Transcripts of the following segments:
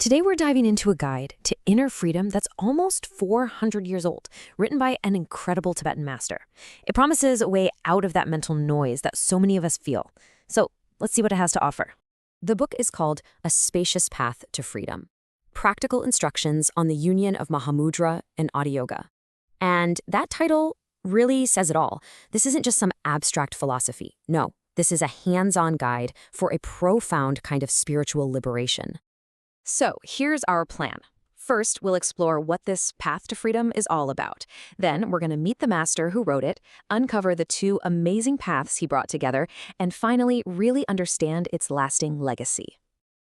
Today we're diving into a guide to inner freedom that's almost 400 years old, written by an incredible Tibetan master. It promises a way out of that mental noise that so many of us feel. So let's see what it has to offer. The book is called A Spacious Path to Freedom: Practical Instructions on the Union of Mahamudra and Atiyoga. And that title really says it all. This isn't just some abstract philosophy. No, this is a hands-on guide for a profound kind of spiritual liberation. So here's our plan. First, we'll explore what this path to freedom is all about. Then we're going to meet the master who wrote it, uncover the two amazing paths he brought together, and finally really understand its lasting legacy.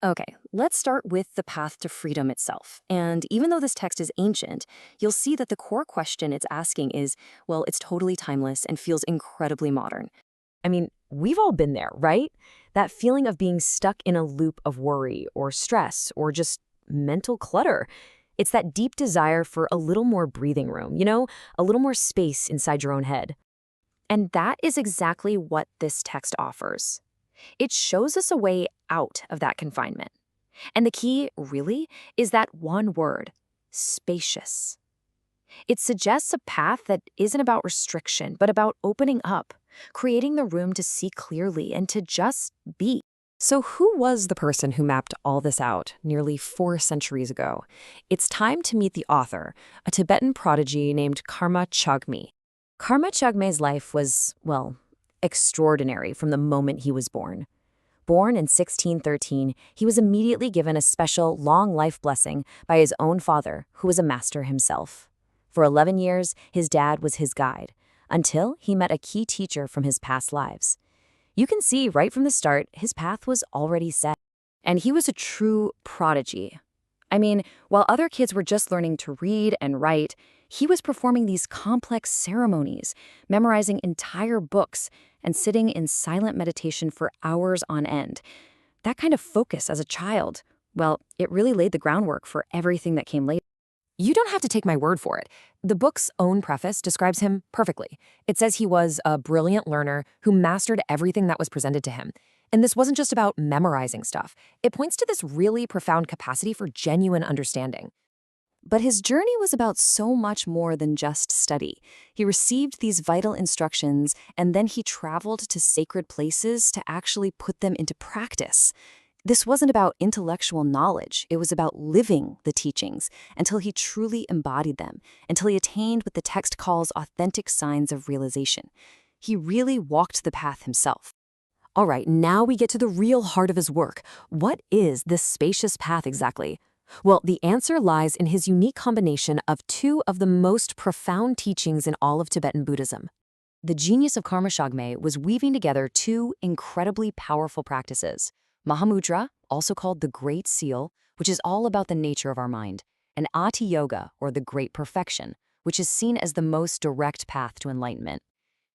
Okay, let's start with the path to freedom itself. And even though this text is ancient, you'll see that the core question it's asking is, well, it's totally timeless and feels incredibly modern. I mean, we've all been there, right? That feeling of being stuck in a loop of worry or stress or just mental clutter. It's that deep desire for a little more breathing room, a little more space inside your own head. And that is exactly what this text offers. It shows us a way out of that confinement. And the key, really, is that one word: spacious. It suggests a path that isn't about restriction, but about opening up, creating the room to see clearly and to just be. So who was the person who mapped all this out nearly 4 centuries ago? It's time to meet the author, a Tibetan prodigy named Karma Chagmé. Karma Chagmé's life was, well, extraordinary from the moment he was born. Born in 1613, he was immediately given a special long life blessing by his own father, who was a master himself. For 11 years, his dad was his guide, until he met a key teacher from his past lives. You can see right from the start, his path was already set. And he was a true prodigy. I mean, while other kids were just learning to read and write, he was performing these complex ceremonies, memorizing entire books, and sitting in silent meditation for hours on end. That kind of focus as a child, well, it really laid the groundwork for everything that came later. You don't have to take my word for it. The book's own preface describes him perfectly. It says he was a brilliant learner who mastered everything that was presented to him. And this wasn't just about memorizing stuff. It points to this really profound capacity for genuine understanding. But his journey was about so much more than just study. He received these vital instructions, and then he traveled to sacred places to actually put them into practice. This wasn't about intellectual knowledge. It was about living the teachings until he truly embodied them, until he attained what the text calls authentic signs of realization. He really walked the path himself. All right, now we get to the real heart of his work. What is this spacious path exactly? Well, the answer lies in his unique combination of two of the most profound teachings in all of Tibetan Buddhism. The genius of Karma Chagmé was weaving together two incredibly powerful practices: Mahamudra, also called the Great Seal, which is all about the nature of our mind, and Atiyoga, or the Great Perfection, which is seen as the most direct path to enlightenment.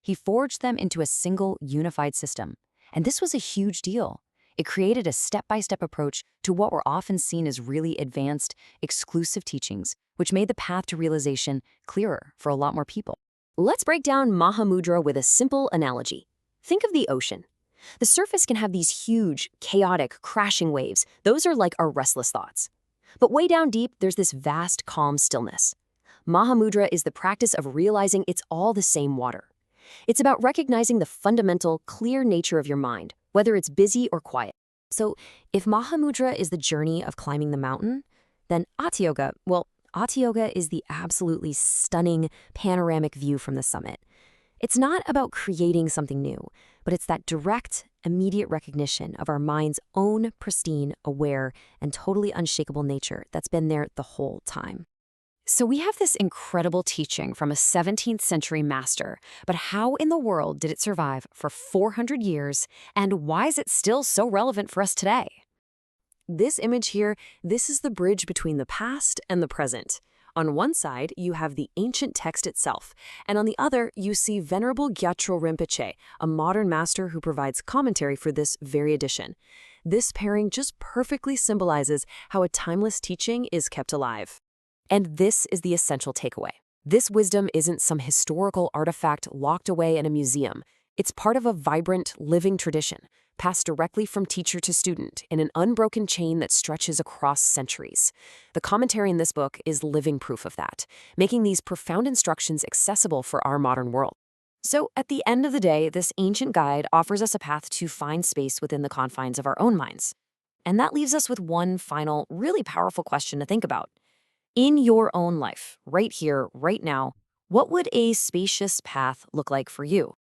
He forged them into a single, unified system. And this was a huge deal. It created a step-by-step approach to what were often seen as really advanced, exclusive teachings, which made the path to realization clearer for a lot more people. Let's break down Mahamudra with a simple analogy. Think of the ocean. The surface can have these huge, chaotic, crashing waves. Those are like our restless thoughts. But way down deep, there's this vast, calm stillness. Mahamudra is the practice of realizing it's all the same water. It's about recognizing the fundamental, clear nature of your mind, whether it's busy or quiet. So if Mahamudra is the journey of climbing the mountain, then Atiyoga is the absolutely stunning, panoramic view from the summit. It's not about creating something new, but it's that direct, immediate recognition of our mind's own pristine, aware, and totally unshakable nature that's been there the whole time. So we have this incredible teaching from a 17th century master, but how in the world did it survive for 400 years, and why is it still so relevant for us today? This image here, this is the bridge between the past and the present. On one side, you have the ancient text itself, and on the other, you see Venerable Gyatrul Rinpoche, a modern master who provides commentary for this very edition. This pairing just perfectly symbolizes how a timeless teaching is kept alive. And this is the essential takeaway. This wisdom isn't some historical artifact locked away in a museum. It's part of a vibrant, living tradition, passed directly from teacher to student in an unbroken chain that stretches across centuries. The commentary in this book is living proof of that, making these profound instructions accessible for our modern world. So, at the end of the day, this ancient guide offers us a path to find space within the confines of our own minds. And that leaves us with one final, really powerful question to think about. In your own life, right here, right now, what would a spacious path look like for you?